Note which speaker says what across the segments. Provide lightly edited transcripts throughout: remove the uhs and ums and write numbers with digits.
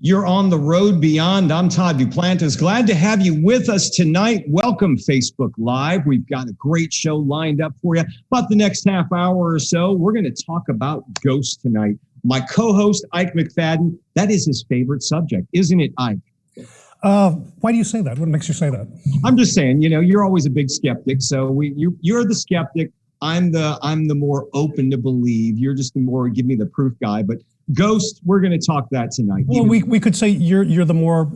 Speaker 1: You're on the road beyond. I'm Todd Duplantis. Glad to have you with us tonight. Welcome, Facebook Live. We've got a great show lined up for you. About the next half hour or so, we're going to talk about ghosts tonight. My co-host, Ike McFadden, that is his favorite subject, isn't it, Ike?
Speaker 2: Why do you say that? What makes you say that?
Speaker 1: I'm just saying, you're always a big skeptic. So you're the skeptic. I'm the more open to believe. You're just the more give me the proof guy. But ghosts, we're going to talk that tonight.
Speaker 2: Well, we could say you're the more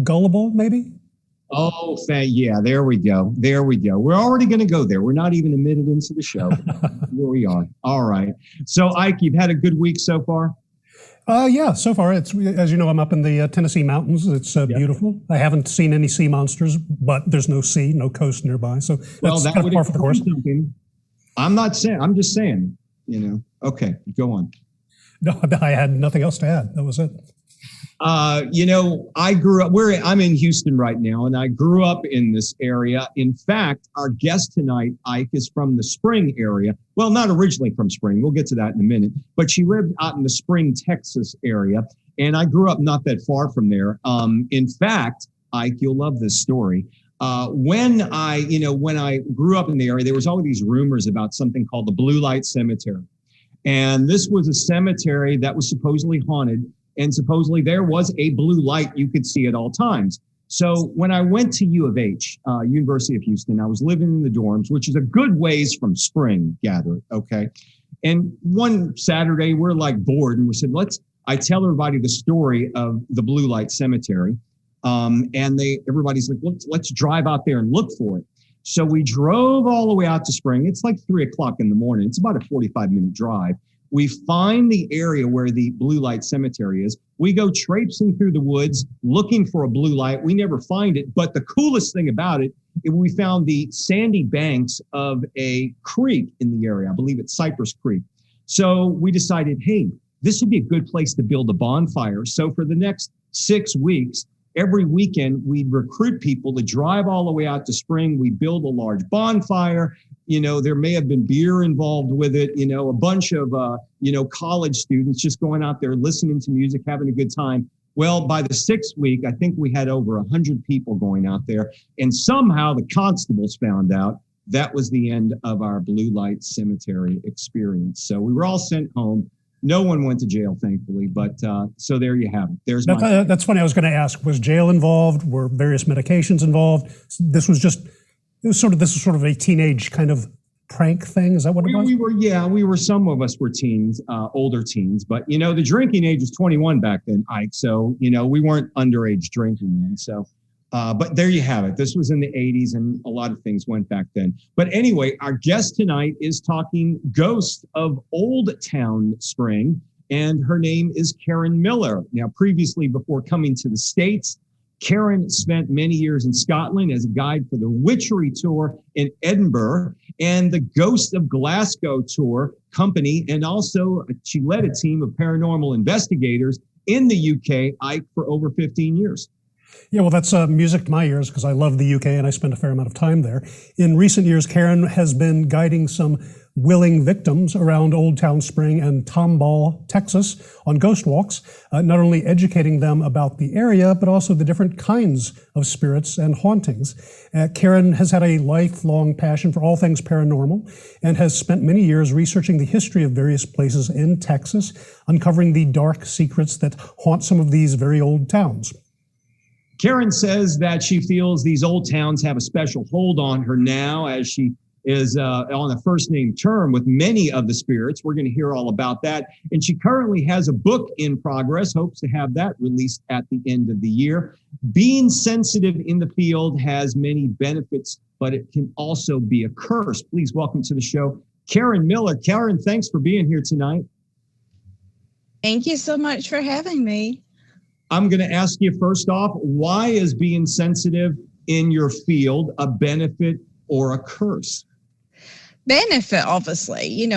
Speaker 2: gullible, maybe.
Speaker 1: Oh, yeah. There we go. We're already going to go there. We're not even a minute into the show. Here we are. All right. So, Ike, you've had a good week so far?
Speaker 2: Yeah, so far. It's, as you know, I'm up in the Tennessee mountains. It's beautiful. I haven't seen any sea monsters, but there's no sea, no coast nearby. So that's kind of par for the course.
Speaker 1: I'm not saying, I'm just saying, okay, go on.
Speaker 2: No, I had nothing else to add. That was it.
Speaker 1: I grew up, I'm in Houston right now, and I grew up in this area. In fact, our guest tonight, Ike, is from the Spring area. Well, not originally from Spring. We'll get to that in a minute. But she lived out in the Spring, Texas area. And I grew up not that far from there. In fact, Ike, you'll love this story. When I grew up in the area, there was all these rumors about something called the Blue Light Cemetery. And this was a cemetery that was supposedly haunted. And supposedly there was a blue light you could see at all times. So when I went to U of H, University of Houston, I was living in the dorms, which is a good ways from Spring, gather, okay? And one Saturday, we're like bored, and we said, I tell everybody the story of the Blue Light Cemetery. And everybody's like, let's drive out there and look for it. So we drove all the way out to Spring. It's like 3:00 in the morning. It's about a 45-minute drive. We find the area where the Blue Light Cemetery is. We go traipsing through the woods looking for a blue light. We never find it. But the coolest thing about it, we found the sandy banks of a creek in the area. I believe it's Cypress Creek. So we decided, hey, this would be a good place to build a bonfire. So for the next 6 weeks, every weekend, we'd recruit people to drive all the way out to Spring. We'd build a large bonfire. There may have been beer involved with it, a bunch of, college students just going out there, listening to music, having a good time. Well, by the 6th week, I think we had over 100 people going out there. And somehow the constables found out that was the end of our Blue Light Cemetery experience. So we were all sent home. No one went to jail, thankfully, but so there you have it.
Speaker 2: That's funny. I was going to ask: was jail involved? Were various medications involved? This was sort of a teenage kind of prank thing. Is that what it was?
Speaker 1: Some of us were teens, older teens, but the drinking age was 21 back then, Ike. So we weren't underage drinking then. So. But there you have it. This was in the 80s, and a lot of things went back then. But anyway, our guest tonight is talking ghosts of Old Town Spring, and her name is Karen Miller. Now, previously, before coming to the States, Karen spent many years in Scotland as a guide for the Witchery Tour in Edinburgh and the Ghost of Glasgow Tour company, and also she led a team of paranormal investigators in the UK, Ike, for over 15 years.
Speaker 2: Yeah, well, that's music to my ears because I love the UK and I spent a fair amount of time there. In recent years, Karen has been guiding some willing victims around Old Town Spring and Tomball, Texas, on ghost walks, not only educating them about the area, but also the different kinds of spirits and hauntings. Karen has had a lifelong passion for all things paranormal and has spent many years researching the history of various places in Texas, uncovering the dark secrets that haunt some of these very old towns.
Speaker 1: Karen says that she feels these old towns have a special hold on her now as she is on a first name term with many of the spirits. We're going to hear all about that. And she currently has a book in progress, hopes to have that released at the end of the year. Being sensitive in the field has many benefits, but it can also be a curse. Please welcome to the show, Karen Miller. Karen, thanks for being here tonight.
Speaker 3: Thank you so much for having me.
Speaker 1: I'm going to ask you first off, why is being sensitive in your field a benefit or a curse?
Speaker 3: benefit, obviously.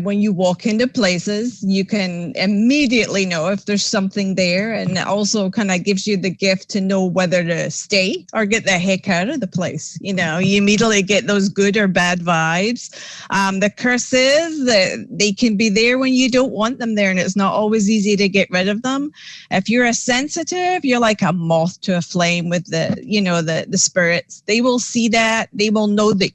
Speaker 3: When you walk into places, you can immediately know if there's something there, and it also kind of gives you the gift to know whether to stay or get the heck out of the place. You immediately get those good or bad vibes. The curse is that they can be there when you don't want them there, and it's not always easy to get rid of them. If you're a sensitive, you're like a moth to a flame with the spirits. They will see that. They will know that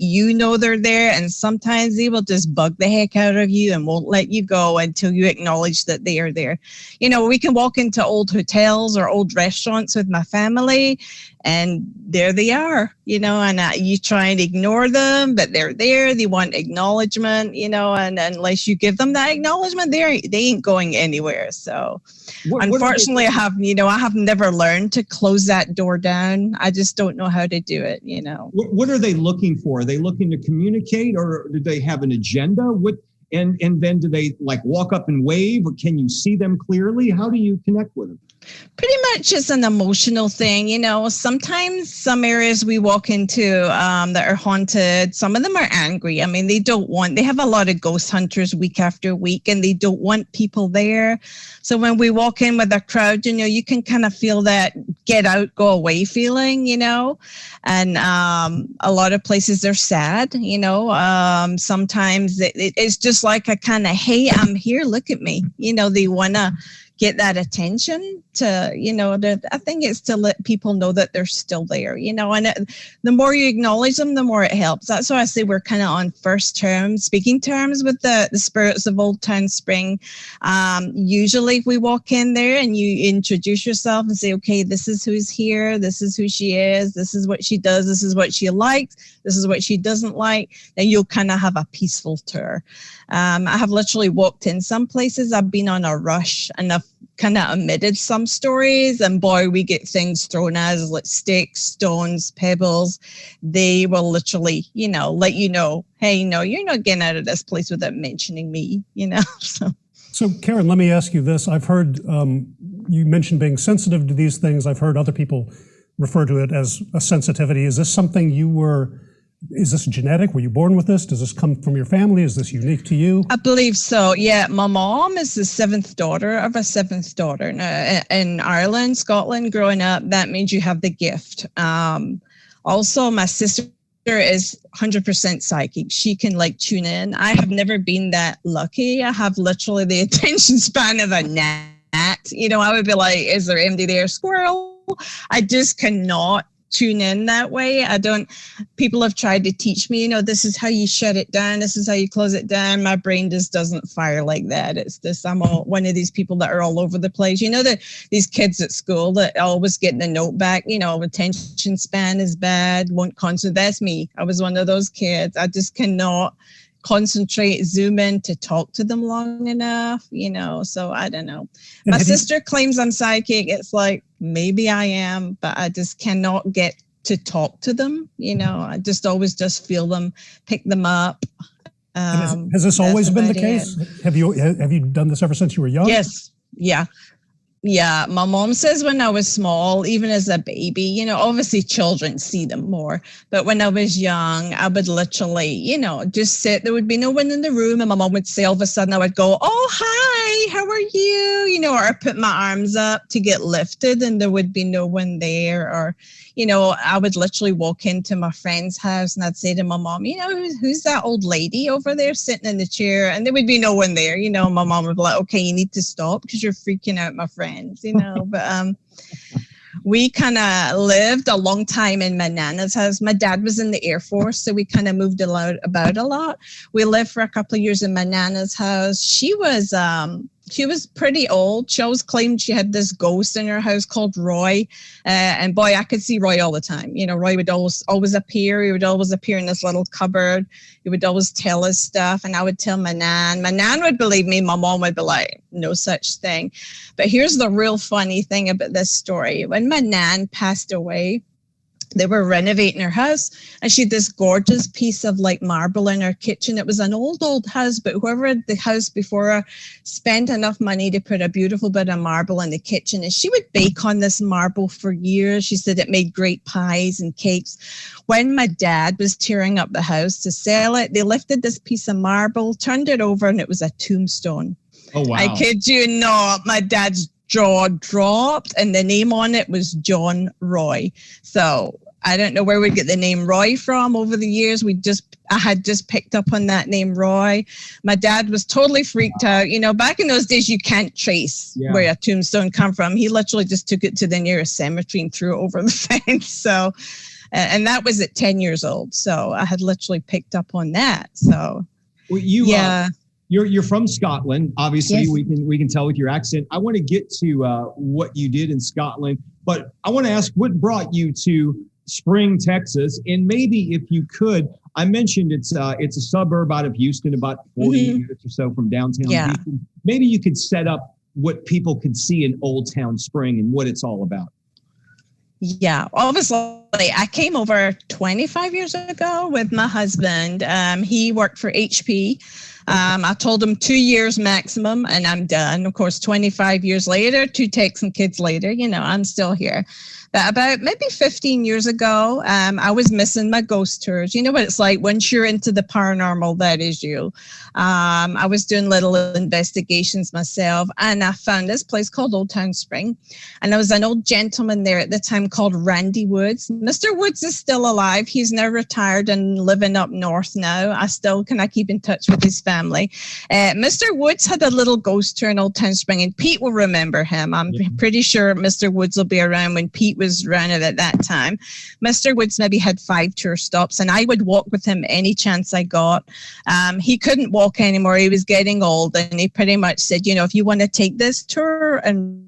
Speaker 3: they're there, and sometimes they will just bug the heck out of you and won't let you go until you acknowledge that they are there. We can walk into old hotels or old restaurants with my family, and there they are, and you try and ignore them, but they're there. They want acknowledgement, and unless you give them that acknowledgement, they ain't going anywhere. So unfortunately, I have never learned to close that door down. I just don't know how to do it,
Speaker 1: What are they looking for? Are they looking to communicate, or do they have an agenda? And then do they like walk up and wave, or can you see them clearly? How do you connect with them?
Speaker 3: Pretty much it's an emotional thing. Sometimes some areas we walk into that are haunted, some of them are angry. I mean, they have a lot of ghost hunters week after week, and they don't want people there. So when we walk in with a crowd, you can kind of feel that get out, go away feeling, and a lot of places are sad, sometimes it's just like a kind of, hey, I'm here, look at me. They want to get that attention I think it's to let people know that they're still there, and the more you acknowledge them, the more it helps. That's why I say we're kind of on speaking terms with the spirits of Old Town Spring. Usually if we walk in there and you introduce yourself and say, okay, this is who's here, this is who she is, this is what she does, this is what she likes, this is what she doesn't like, then you'll kind of have a peaceful tour. I have literally walked in some places. I've been on a rush and I've kind of omitted some stories, and boy, we get things thrown at us like sticks, stones, pebbles. They will literally, let you know, hey, no, you're not getting out of this place without mentioning me,
Speaker 2: So Karen, let me ask you this. I've heard you mentioned being sensitive to these things. I've heard other people refer to it as a sensitivity. Is this something is this genetic? Were you born with this? Does this come from your family? Is this unique to you?
Speaker 3: I believe so. Yeah. My mom is the seventh daughter of a seventh daughter. Now, in Ireland, Scotland, growing up, that means you have the gift. Also, my sister is 100% psychic. She can tune in. I have never been that lucky. I have literally the attention span of a gnat. I would be like, is there empty there? Squirrel. I just cannot tune in that way. People have tried to teach me, this is how you shut it down, this is how you close it down. My brain just doesn't fire like that. It's this, I'm one of these people that are all over the place. These kids at school that always getting a note back, attention span is bad, won't concentrate. That's me. I was one of those kids. I just cannot concentrate, zoom in to talk to them long enough, so I don't know. My sister claims I'm psychic. It's like, maybe I am, but I just cannot get to talk to them. I just always just feel them, pick them up.
Speaker 2: Has this always been the case? Have you done this ever since you were young?
Speaker 3: Yes. Yeah. Yeah, my mom says when I was small, even as a baby, obviously children see them more. But when I was young, I would literally, just sit. There would be no one in the room. And my mom would say, all of a sudden I would go, oh, hi, how are you? Or I put my arms up to get lifted and there would be no one there. Or, I would literally walk into my friend's house and I'd say to my mom, who's that old lady over there sitting in the chair? And there would be no one there. My mom would be like, okay, you need to stop because you're freaking out my friends, But we kind of lived a long time in my Nana's house. My dad was in the Air Force, so we kind of moved about a lot. We lived for a couple of years in my Nana's house. She was pretty old. She always claimed she had this ghost in her house called Roy. And boy, I could see Roy all the time. Roy would always appear. He would always appear in this little cupboard. He would always tell us stuff. And I would tell my Nan. My Nan would believe me. My mom would be like, no such thing. But here's the real funny thing about this story. When my Nan passed away, They were renovating her house, and she had this gorgeous piece of like marble in her kitchen. It was an old house, but whoever had the house before her spent enough money to put a beautiful bit of marble in the kitchen. And she would bake on this marble for years. She said it made great pies and cakes. When my dad was tearing up the house to sell it, they lifted this piece of marble, turned it over, and it was a tombstone.
Speaker 1: Oh, wow.
Speaker 3: I kid you not, my dad's jaw dropped, and the name on it was John Roy. So I don't know where we get the name Roy from. Over the years, I had just picked up on that name Roy. My dad was totally freaked out. You know, back in those days, you can't trace where a tombstone come from. He literally just took it to the nearest cemetery and threw it over the fence. So, and that was at 10 years old. So I had literally picked up on that. So,
Speaker 1: well, You're from Scotland. Obviously, yes. we can tell with your accent. I want to get to what you did in Scotland, but I want to ask what brought you to Spring, Texas, and maybe if you could. I mentioned it's a suburb out of Houston, about 40 minutes or so from downtown Houston. Maybe you could set up what people could see in Old Town Spring and what it's all about.
Speaker 3: Yeah, obviously, I came over 25 years ago with my husband. He worked for HP. I told him 2 years maximum and I'm done. Of course, 25 years later, 2 Texan kids later, you know, I'm still here. But about maybe 15 years ago, I was missing my ghost tours. You know what it's like once you're into the paranormal, that is you. I was doing little investigations myself, and I found this place called Old Town Spring. And there was an old gentleman there at the time called Randy Woods. Mr. Woods is still alive. He's now retired and living up north now. I still keep in touch with his family. Mr. Woods had a little ghost tour in Old Town Spring, and Pete will remember him. I'm pretty sure Mr. Woods will be around when Pete was around at that time. Mr. Woods maybe had 5 tour stops, and I would walk with him any chance I got. He couldn't walk anymore. He was getting old, and he pretty much said, you know, if you want to take this tour and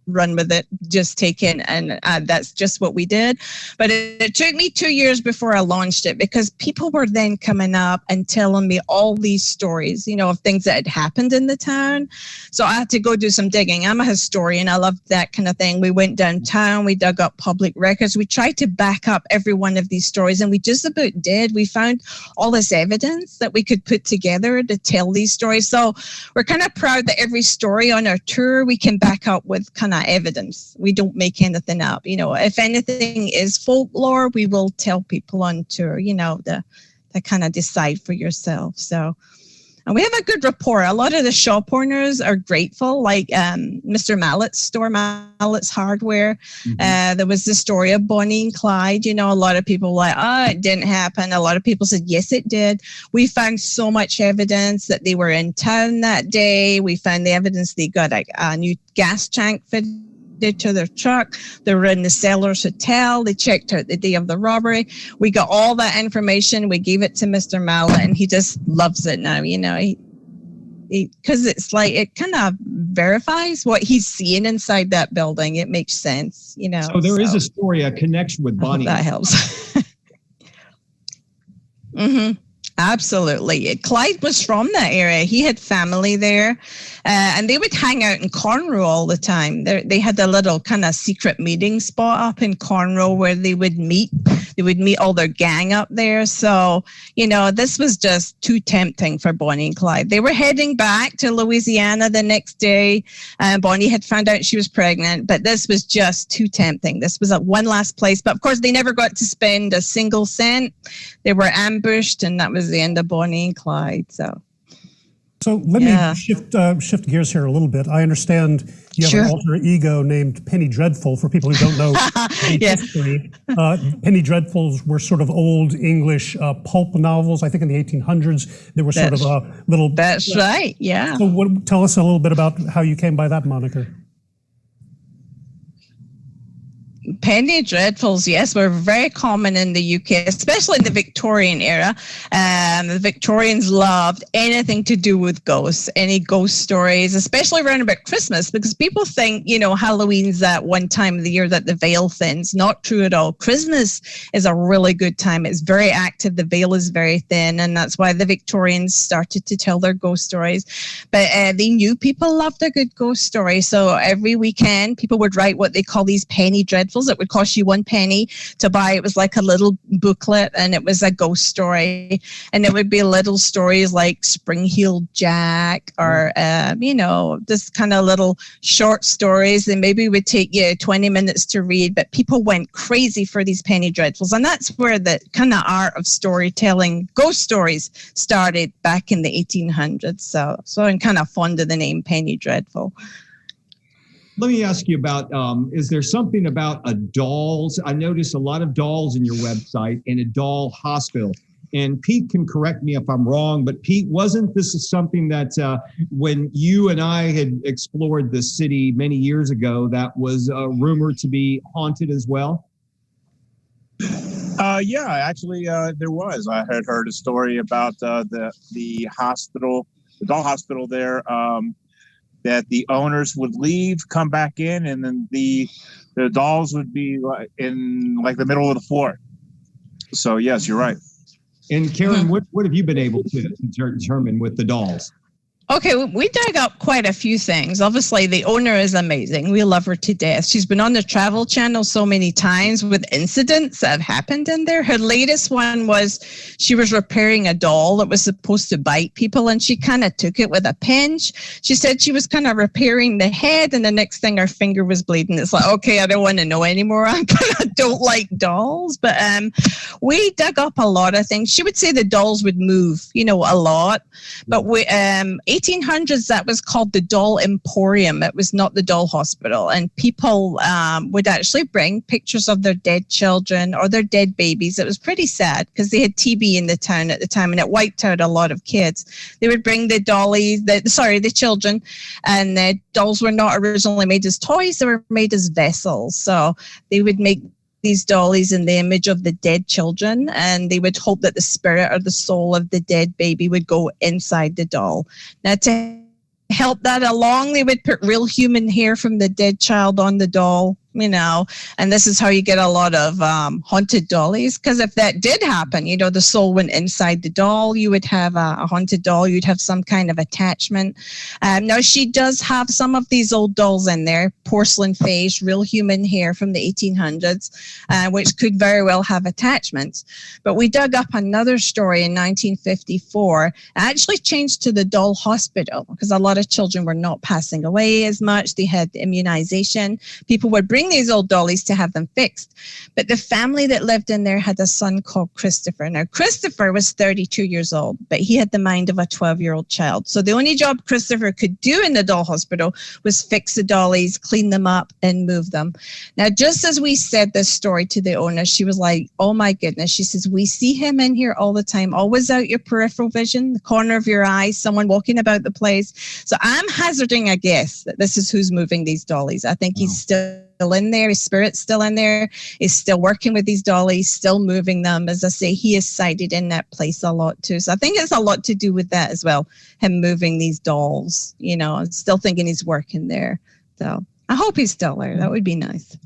Speaker 3: run with it, just take it. And that's just what we did. But it took me 2 years before I launched it, because people were then coming up and telling me all these stories, you know, of things that had happened in the town. So I had to go do some digging. I'm a historian. I love that kind of thing. We went downtown, we dug up public records. We tried to back up every one of these stories, and we just about did. We found all this evidence that we could put together to tell these stories. So we're kind of proud that every story on our tour, we can back up with kind of evidence. We don't make anything up. You know, if anything is folklore, we will tell people on tour, you know, to kind of decide for yourself. So, and we have a good rapport. A lot of the shop owners are grateful, like Mr. Mallett's store, Mallett's Hardware. There was the story of Bonnie and Clyde. You know, a lot of people were like, oh, it didn't happen. A lot of people said, yes, it did. We found so much evidence that they were in town that day. We found the evidence they got a new gas tank fitted to their truck. They were in the Sellers Hotel. They checked out the day of the robbery. We got all that information. We gave it to Mr. Mallett, and he just loves it now. You know, because it's like, it kind of verifies what he's seeing inside that building. It makes sense, you know.
Speaker 1: So there is a story, a connection with Bonnie.
Speaker 3: That helps. Absolutely. Clyde was from that area. He had family there, and they would hang out in Cornrow all the time. They had a little kind of secret meeting spot up in Cornrow where they would meet. They would meet all their gang up there. So, you know, this was just too tempting for Bonnie and Clyde. They were heading back to Louisiana the next day. Bonnie had found out she was pregnant, but this was just too tempting. This was one last place. But of course, they never got to spend a single cent. They were ambushed, and that was the end of Bonnie and Clyde. So
Speaker 2: let me shift gears here a little bit. I understand you have an alter ego named Penny Dreadful. For people who don't know history, Penny Dreadfuls were sort of old English pulp novels. I think in the 1800s, they were sort of a little.
Speaker 3: That's right. Yeah.
Speaker 2: So tell us a little bit about how you came by that moniker.
Speaker 3: Penny Dreadfuls, yes, were very common in the UK, especially in the Victorian era. The Victorians loved anything to do with ghosts, any ghost stories, especially around about Christmas, because people think, you know, Halloween's that one time of the year that the veil thins. Not true at all. Christmas is a really good time. It's very active. The veil is very thin, and that's why the Victorians started to tell their ghost stories. But they knew people loved a good ghost story, so every weekend people would write what they call these Penny Dreadfuls Dreadfuls. It would cost you 1 penny to buy. It was like a little booklet, and it was a ghost story. And it would be little stories like Spring-Heeled Jack, or, this kind of little short stories. And maybe it would take you 20 minutes to read, but people went crazy for these penny dreadfuls. And that's where the kind of art of storytelling, ghost stories, started back in the 1800s. So I'm kind of fond of the name Penny Dreadful.
Speaker 1: Let me ask you about, is there something about dolls? I noticed a lot of dolls in your website, and a doll hospital. And Pete can correct me if I'm wrong, but Pete, wasn't this something that when you and I had explored the city many years ago, that was rumored to be haunted as well?
Speaker 4: Yeah, actually, there was. I had heard a story about the hospital, the doll hospital there, that the owners would leave, come back in, and then the dolls would be in like the middle of the floor. So yes, you're right.
Speaker 1: And Karen, what have you been able to determine with the dolls?
Speaker 3: Okay, we dug up quite a few things. Obviously, the owner is amazing. We love her to death. She's been on the Travel Channel so many times with incidents that have happened in there. Her latest one was she was repairing a doll that was supposed to bite people, and she kind of took it with a pinch. She said she was kind of repairing the head, and the next thing her finger was bleeding. It's like, okay, I don't want to know anymore. I kind of don't like dolls. But we dug up a lot of things. She would say the dolls would move, a lot. But 1800s, that was called the Doll Emporium. It was not the Doll Hospital. And people would actually bring pictures of their dead children or their dead babies. It was pretty sad because they had TB in the town at the time, and it wiped out a lot of kids. They would bring the children, and the dolls were not originally made as toys. They were made as vessels. So they would make these dollies in the image of the dead children, and they would hope that the spirit or the soul of the dead baby would go inside the doll. Now, to help that along, they would put real human hair from the dead child on the doll, and this is how you get a lot of haunted dollies, because if that did happen, the soul went inside the doll, you would have a haunted doll, you'd have some kind of attachment. Now, she does have some of these old dolls in there, porcelain face, real human hair from the 1800s, which could very well have attachments. But we dug up another story in 1954, actually changed to the doll hospital, because a lot of children were not passing away as much. They had immunization. People would bring these old dollies to have them fixed. But the family that lived in there had a son called Christopher. Now, Christopher was 32 years old, but he had the mind of a 12-year-old child. So the only job Christopher could do in the doll hospital was fix the dollies, clean them up, and move them. Now, just as we said this story to the owner, she was like, oh my goodness. She says, we see him in here all the time, always out your peripheral vision, the corner of your eye, someone walking about the place. So I'm hazarding a guess that this is who's moving these dollies. I think he's still in there, his spirit's still in there, he's still working with these dollies, still moving them. As I say, he is sighted in that place a lot too. So I think it's a lot to do with that as well, him moving these dolls, and still thinking he's working there. So I hope he's still there. That would be nice.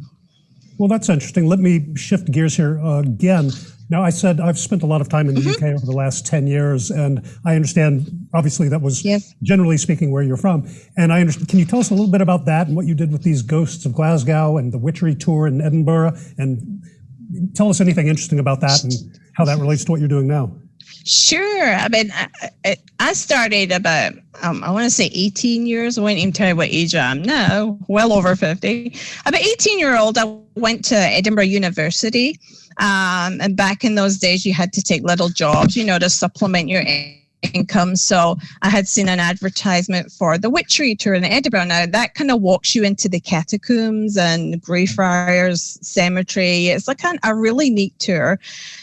Speaker 2: Well, that's interesting. Let me shift gears here again. Now, I said I've spent a lot of time in the UK over the last 10 years, and I understand, obviously, that was generally speaking where you're from. And I understand. Can you tell us a little bit about that and what you did with these Ghosts of Glasgow and the Witchery Tour in Edinburgh? And tell us anything interesting about that and how that relates to what you're doing now.
Speaker 3: Sure. I mean, I started about, I want to say 18 years. I won't even tell you what age I am now, well over 50. About 18-year-old, I went to Edinburgh University. And back in those days, you had to take little jobs, to supplement your income. So I had seen an advertisement for the Witchery Tour in Edinburgh. Now, that kind of walks you into the catacombs and Greyfriars Cemetery. It's like a really neat tour.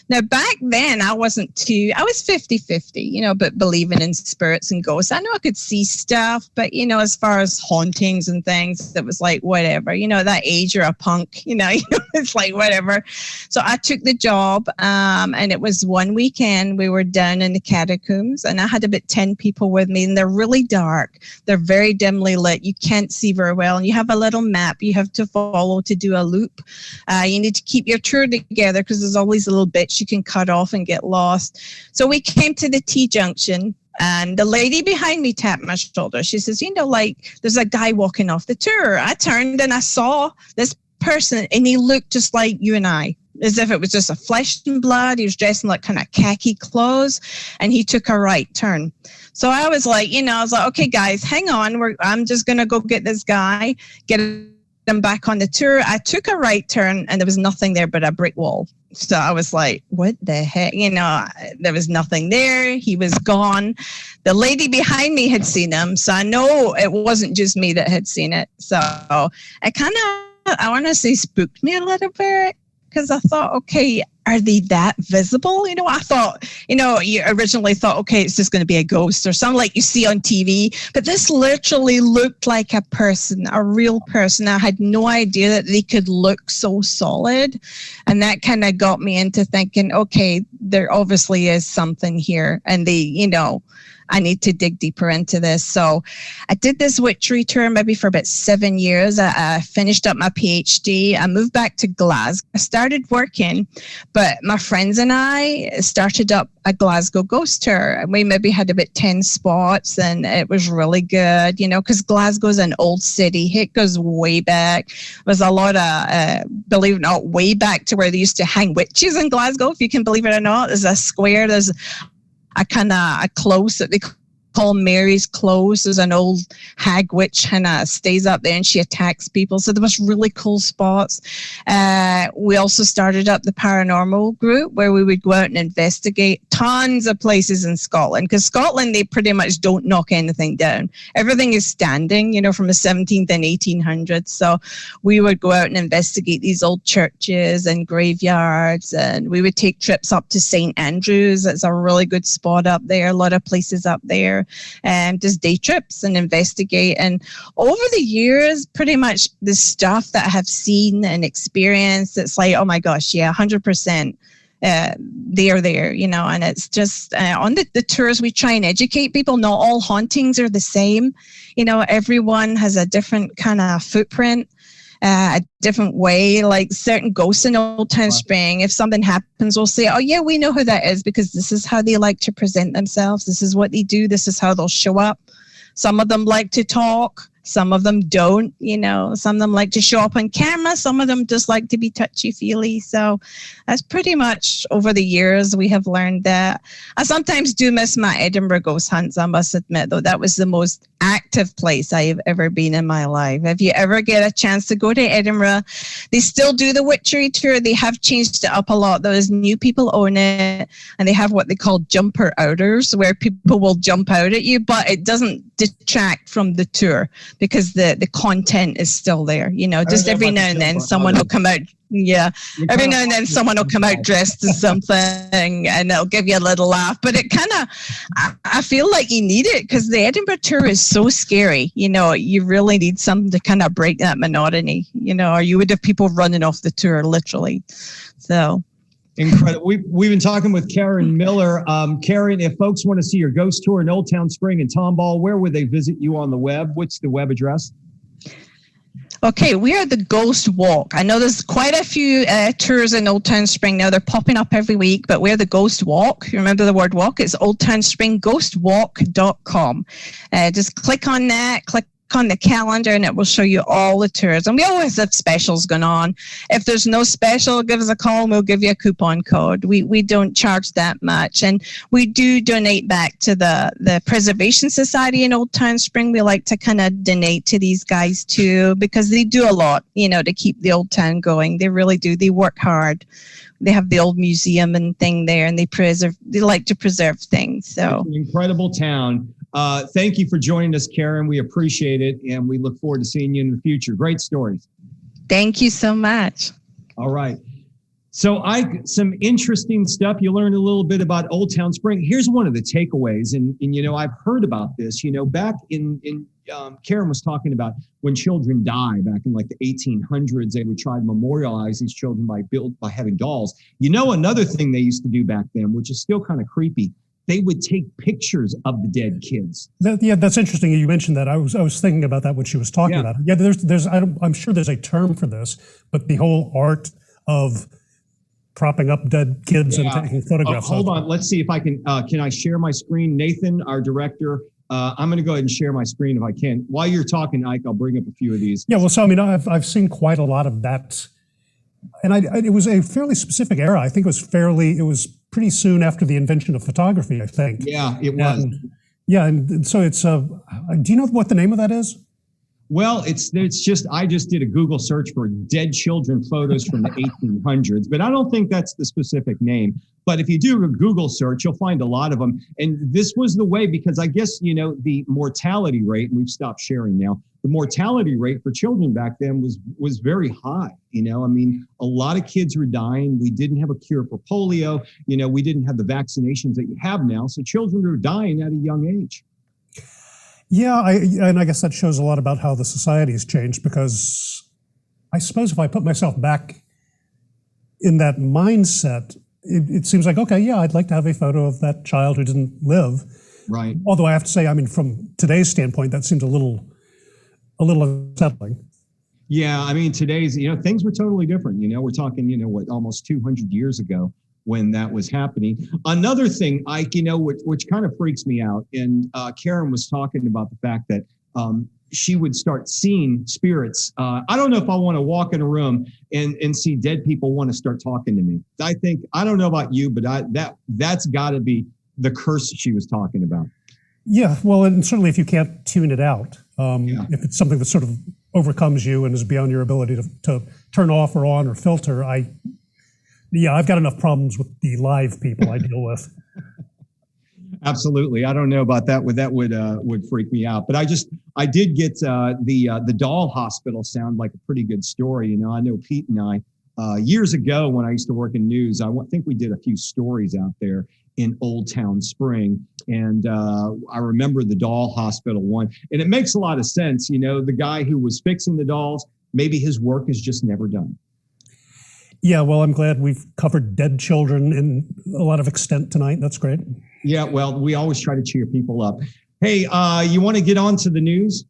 Speaker 3: Now, back then, I was 50-50, but believing in spirits and ghosts. I know I could see stuff, but, as far as hauntings and things, it was like, whatever. That age, you're a punk, it's like, whatever. So I took the job, and it was one weekend. We were down in the catacombs, and I had about 10 people with me, and they're really dark. They're very dimly lit. You can't see very well, and you have a little map you have to follow to do a loop. You need to keep your tour together because there's all these little bits you can cut off and get lost. So we came to the T-junction, and the lady behind me tapped my shoulder. She says, there's a guy walking off the tour. I turned and I saw this person, and he looked just like you and I, as if it was just a flesh and blood. He was dressed in like kind of khaki clothes, and he took a right turn. So I was like, okay, guys, hang on. I'm just going to go get this guy, get him back on the tour. I took a right turn, and there was nothing there but a brick wall. So I was like, what the heck? There was nothing there. He was gone. The lady behind me had seen him. So I know it wasn't just me that had seen it. So it kind of, I want to say, spooked me a little bit, because I thought, okay, are they that visible? I thought, you originally thought, okay, it's just going to be a ghost or something like you see on TV. But this literally looked like a person, a real person. I had no idea that they could look so solid. And that kind of got me into thinking, okay, there obviously is something here. And I need to dig deeper into this. So I did this witchery tour maybe for about 7 years. I finished up my PhD. I moved back to Glasgow. I started working, but my friends and I started up a Glasgow ghost tour. We maybe had about 10 spots, and it was really good, because Glasgow's an old city. It goes way back. There's a lot of, believe it or not, way back to where they used to hang witches in Glasgow, if you can believe it or not. There's a square, there's a kind of a close that they call Mary's Close. There's an old hag witch kind of stays up there, and she attacks people. So there was really cool spots. We also started up the Paranormal group, where we would go out and investigate tons of places in Scotland, because Scotland, they pretty much don't knock anything down. Everything is standing, from the 17th and 1800s. So we would go out and investigate these old churches and graveyards, and we would take trips up to St. Andrews. It's a really good spot up there. A lot of places up there. Just day trips and investigate. And over the years, pretty much the stuff that I have seen and experienced, it's like, oh my gosh, yeah, 100%. They are there, and it's just on the tours, we try and educate people. Not all hauntings are the same. Everyone has a different kind of footprint. A different way, like certain ghosts in Old Town Spring, if something happens, we'll say, oh yeah, we know who that is, because this is how they like to present themselves. This is what they do. This is how they'll show up. Some of them like to talk. Some of them don't, some of them like to show up on camera. Some of them just like to be touchy-feely. So that's pretty much over the years we have learned that. I sometimes do miss my Edinburgh ghost hunts, I must admit, though. That was the most active place I have ever been in my life. If you ever get a chance to go to Edinburgh, they still do the witchery tour. They have changed it up a lot. Those new people own it, and they have what they call jumper outers, where people will jump out at you, but it doesn't detract from the tour, because the content is still there. Just every now and then someone will come out. Yeah. Every now and then someone will come out dressed as something, and it'll give you a little laugh. But it kind of, I feel like you need it, because the Edinburgh tour is so scary. You really need something to kind of break that monotony, or you would have people running off the tour, literally. So.
Speaker 1: Incredible. We've been talking with Karen Miller. Karen, if folks want to see your ghost tour in Old Town Spring and Tomball, where would they visit you on the web? What's the web address?
Speaker 3: Okay, we are the Ghost Walk. I know there's quite a few tours in Old Town Spring now. They're popping up every week, but we're the Ghost Walk. You remember the word walk? It's oldtownspringghostwalk.com. Just click on that, click on the calendar, and it will show you all the tours. And we always have specials going on. If there's no special, give us a call and we'll give you a coupon code. We don't charge that much. And we do donate back to the Preservation Society in Old Town Spring. We like to kind of donate to these guys too, because they do a lot, to keep the old town going. They really do. They work hard. They have the old museum and thing there, and they like to preserve things. So
Speaker 1: it's an incredible town. Thank you for joining us, Karen. We appreciate it, and we look forward to seeing you in the future. Great stories.
Speaker 3: Thank you so much.
Speaker 1: All right. So some interesting stuff. You learned a little bit about Old Town Spring. Here's one of the takeaways, and I've heard about this. Back in Karen was talking about when children die back in like the 1800s, they would try to memorialize these children by having dolls. Another thing they used to do back then, which is still kind of creepy, they would take pictures of the dead kids.
Speaker 2: That's interesting. You mentioned that. I was thinking about that when she was talking about it. Yeah, I'm sure there's a term for this, but the whole art of propping up dead kids and taking photographs.
Speaker 1: Hold on. Let's see if I can I share my screen? Nathan, our director, I'm going to go ahead and share my screen if I can. While you're talking, Ike, I'll bring up a few of these.
Speaker 2: Yeah, well, so I mean, I've seen quite a lot of that, and it was a fairly specific era. I think it was pretty soon after the invention of photography, I think.
Speaker 1: Yeah, it was.
Speaker 2: And so it's do you know what the name of that is?
Speaker 1: Well, it's just, I just did a Google search for dead children photos from the 1800s, but I don't think that's the specific name. But if you do a Google search, you'll find a lot of them. And this was the way, because I guess, the mortality rate, and we've stopped sharing now, the mortality rate for children back then was very high. I mean, a lot of kids were dying. We didn't have a cure for polio. We didn't have the vaccinations that you have now. So children were dying at a young age.
Speaker 2: Yeah, and I guess that shows a lot about how the society has changed, because I suppose if I put myself back in that mindset, it seems like, okay, yeah, I'd like to have a photo of that child who didn't live.
Speaker 1: Right.
Speaker 2: Although I have to say, I mean, from today's standpoint, that seems a little unsettling.
Speaker 1: Yeah, I mean, today's, things were totally different. We're talking, almost 200 years ago when that was happening. Another thing, Ike, which kind of freaks me out, and Karen was talking about the fact that she would start seeing spirits. I don't know if I want to walk in a room and see dead people want to start talking to me. I don't know about you, but that's got to be the curse she was talking about.
Speaker 2: Yeah, well, and certainly if you can't tune it out, if it's something that sort of overcomes you and is beyond your ability to turn off or on or filter, I've got enough problems with the live people I deal with.
Speaker 1: Absolutely. I don't know about that. That would freak me out. But I did get the doll hospital sound like a pretty good story. I know Pete and I, years ago when I used to work in news, I think we did a few stories out there in Old Town Spring. And I remember the doll hospital one. And it makes a lot of sense. The guy who was fixing the dolls, maybe his work is just never done.
Speaker 2: Yeah, well, I'm glad we've covered dead children in a lot of extent tonight. That's great.
Speaker 1: Yeah, well, we always try to cheer people up. Hey, you want to get on to the news?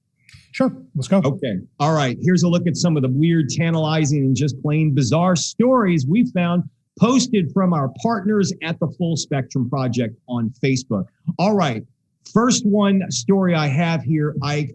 Speaker 2: Sure, let's go.
Speaker 1: Okay. All right. Here's a look at some of the weird, tantalizing, and just plain bizarre stories we found posted from our partners at the Full Spectrum Project on Facebook. All right. First story I have here, Ike.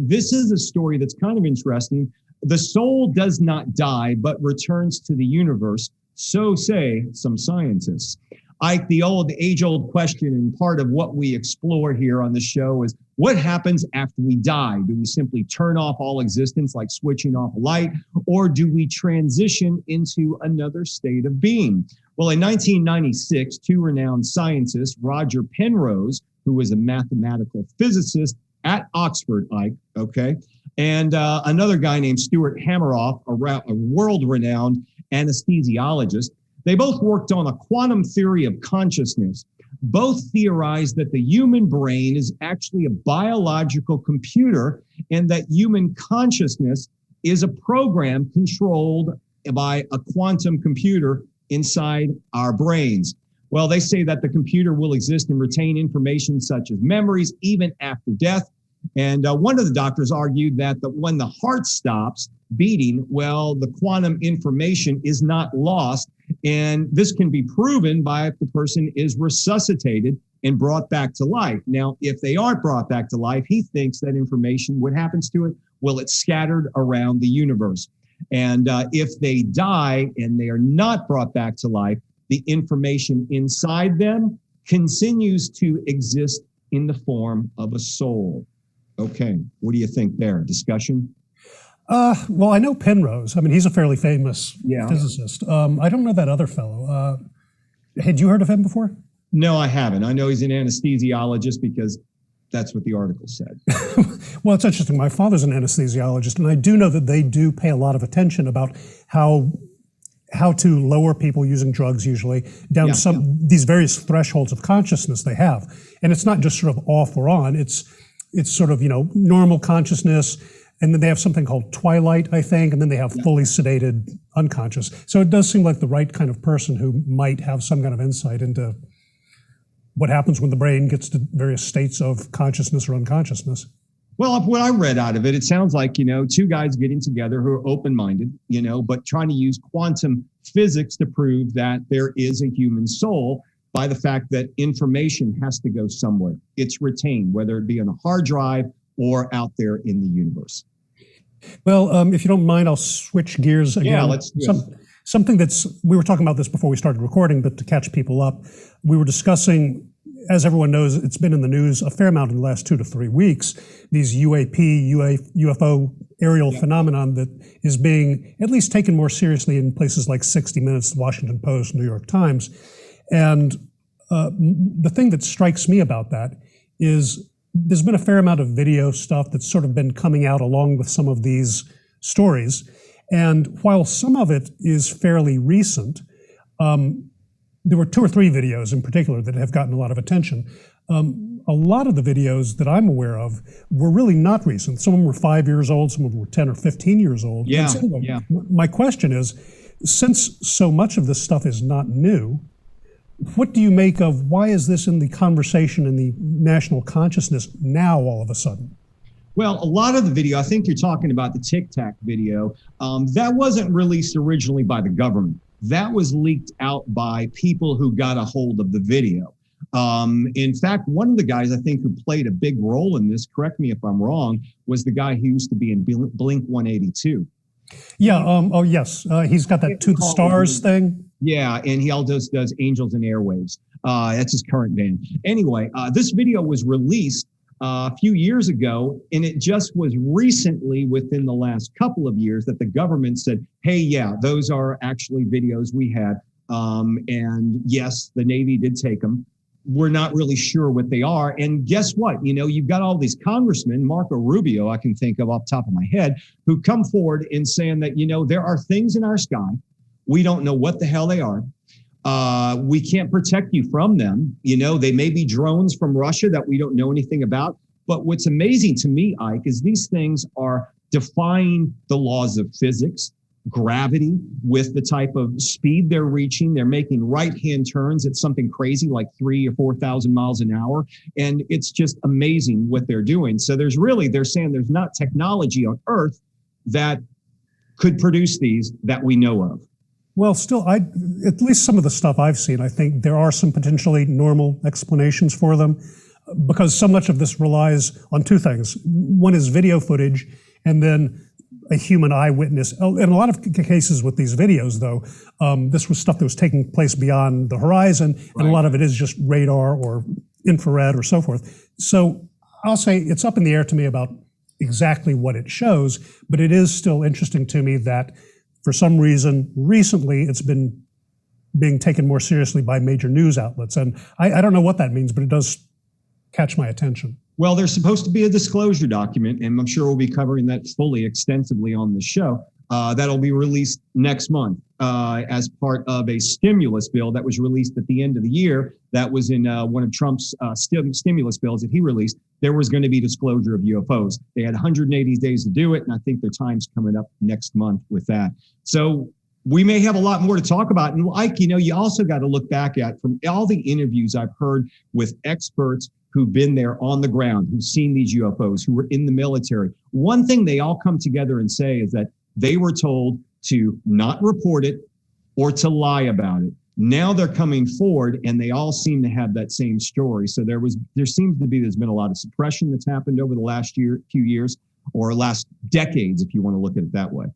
Speaker 1: This is a story that's kind of interesting. The soul does not die, but returns to the universe, so say some scientists. Ike, the age-old question, and part of what we explore here on the show is, what happens after we die? Do we simply turn off all existence like switching off a light, or do we transition into another state of being? Well, in 1996, two renowned scientists, Roger Penrose, who was a mathematical physicist at Oxford, Ike, okay, and another guy named Stuart Hameroff, a world-renowned anesthesiologist. They both worked on a quantum theory of consciousness. Both theorized that the human brain is actually a biological computer and that human consciousness is a program controlled by a quantum computer inside our brains. Well, they say that the computer will exist and retain information such as memories even after death. And one of the doctors argued that when the heart stops beating, well, the quantum information is not lost. And this can be proven by if the person is resuscitated and brought back to life. Now, if they aren't brought back to life, he thinks that information, what happens to it? Well, it's scattered around the universe. And if they die and they are not brought back to life, the information inside them continues to exist in the form of a soul. Okay, what do you think there? Discussion?
Speaker 2: Well, I know Penrose. I mean, he's a fairly famous physicist. I don't know that other fellow. Had you heard of him before?
Speaker 1: No, I haven't. I know he's an anesthesiologist because that's what the article said.
Speaker 2: Well, it's interesting. My father's an anesthesiologist, and I do know that they do pay a lot of attention about how to lower people using drugs, usually down to these various thresholds of consciousness they have. And it's not just sort of off or on. It's sort of, normal consciousness. And then they have something called twilight, I think, and then they have fully sedated unconscious. So it does seem like the right kind of person who might have some kind of insight into what happens when the brain gets to various states of consciousness or unconsciousness.
Speaker 1: Well, what I read out of it, it sounds like, two guys getting together who are open-minded, but trying to use quantum physics to prove that there is a human soul by the fact that information has to go somewhere. It's retained, whether it be on a hard drive or out there in the universe.
Speaker 2: Well, if you don't mind, I'll switch gears again.
Speaker 1: Yeah, let's do it.
Speaker 2: Something we were talking about this before we started recording, but to catch people up, we were discussing, as everyone knows, it's been in the news a fair amount in the last 2 to 3 weeks, these UFO aerial phenomenon that is being at least taken more seriously in places like 60 Minutes, the Washington Post, New York Times. And the thing that strikes me about that is there's been a fair amount of video stuff that's sort of been coming out along with some of these stories. And while some of it is fairly recent, there were 2 or 3 videos in particular that have gotten a lot of attention. A lot of the videos that I'm aware of were really not recent. Some of them were 5 years old, some of them were 10 or 15 years old.
Speaker 1: Yeah,
Speaker 2: so my question is, since so much of this stuff is not new, what do you make of why is this in the conversation in the national consciousness now all of a sudden?
Speaker 1: Well, a lot of the video, I think you're talking about the Tic Tac video, that wasn't released originally by the government. That was leaked out by people who got a hold of the video. In fact, one of the guys I think who played a big role in this, correct me if I'm wrong, was the guy who used to be in Blink 182.
Speaker 2: Yeah, oh yes, he's got that To the Stars thing.
Speaker 1: Yeah, and he also does Angels and Airwaves. That's his current band. Anyway, this video was released a few years ago, and it just was recently within the last couple of years that the government said, hey, yeah, those are actually videos we had. And yes, the Navy did take them. We're not really sure what they are. And guess what? You know, you've got all these congressmen, Marco Rubio, I can think of off the top of my head, who come forward and saying that, you know, there are things in our sky. We don't know what the hell they are. We can't protect you from them. You know, they may be drones from Russia that we don't know anything about. But what's amazing to me, Ike, is these things are defying the laws of physics, gravity, with the type of speed they're reaching. They're making right-hand turns at something crazy like 3,000 or 4,000 miles an hour. And it's just amazing what they're doing. So they're saying there's not technology on Earth that could produce these that we know of.
Speaker 2: Well, still, at least some of the stuff I've seen, I think there are some potentially normal explanations for them, because so much of this relies on 2 things. One is video footage, and then a human eyewitness. In a lot of cases with these videos, though, this was stuff that was taking place beyond the horizon, and a lot of it is just radar or infrared or so forth. So I'll say it's up in the air to me about exactly what it shows, but it is still interesting to me that for some reason, recently, it's been being taken more seriously by major news outlets. And I don't know what that means, but it does catch my attention.
Speaker 1: Well, there's supposed to be a disclosure document, and I'm sure we'll be covering that fully extensively on the show. That'll be released next month as part of a stimulus bill that was released at the end of the year. That was in one of Trump's stimulus bills that he released. There was going to be disclosure of UFOs. They had 180 days to do it, and I think their time's coming up next month with that. So we may have a lot more to talk about. And like, you know, you also got to look back at, from all the interviews I've heard with experts who've been there on the ground, who've seen these UFOs, who were in the military. One thing they all come together and say is that they were told to not report it or to lie about it. Now they're coming forward, and they all seem to have that same story. So there's been a lot of suppression that's happened over the last few years, or last decades, if you want to look at it that way.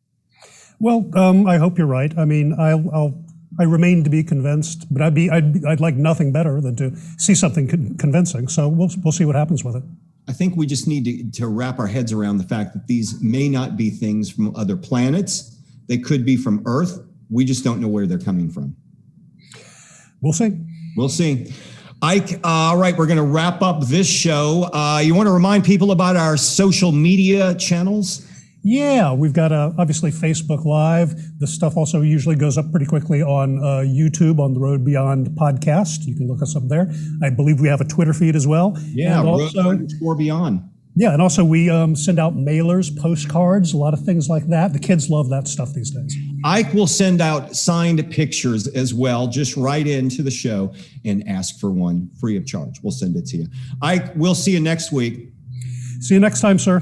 Speaker 2: Well, I hope you're right. I mean, I remain to be convinced, but I'd like nothing better than to see something convincing. So we'll see what happens with it.
Speaker 1: I think we just need to wrap our heads around the fact that these may not be things from other planets. They could be from Earth. We just don't know where they're coming from.
Speaker 2: We'll see.
Speaker 1: We'll see. Ike, all right, we're going to wrap up this show. You want to remind people about our social media channels?
Speaker 2: Yeah, we've got obviously Facebook Live. This stuff also usually goes up pretty quickly on YouTube on the Road Beyond podcast. You can look us up there. I believe we have a Twitter feed as well.
Speaker 1: Yeah, Road_Beyond.
Speaker 2: Yeah, and also we send out mailers, postcards, a lot of things like that. The kids love that stuff these days.
Speaker 1: Ike will send out signed pictures as well. Just write into the show and ask for one free of charge. We'll send it to you. Ike, we'll see you next week.
Speaker 2: See you next time, sir.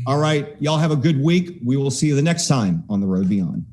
Speaker 1: All right. Y'all have a good week. We will see you the next time on The Road Beyond.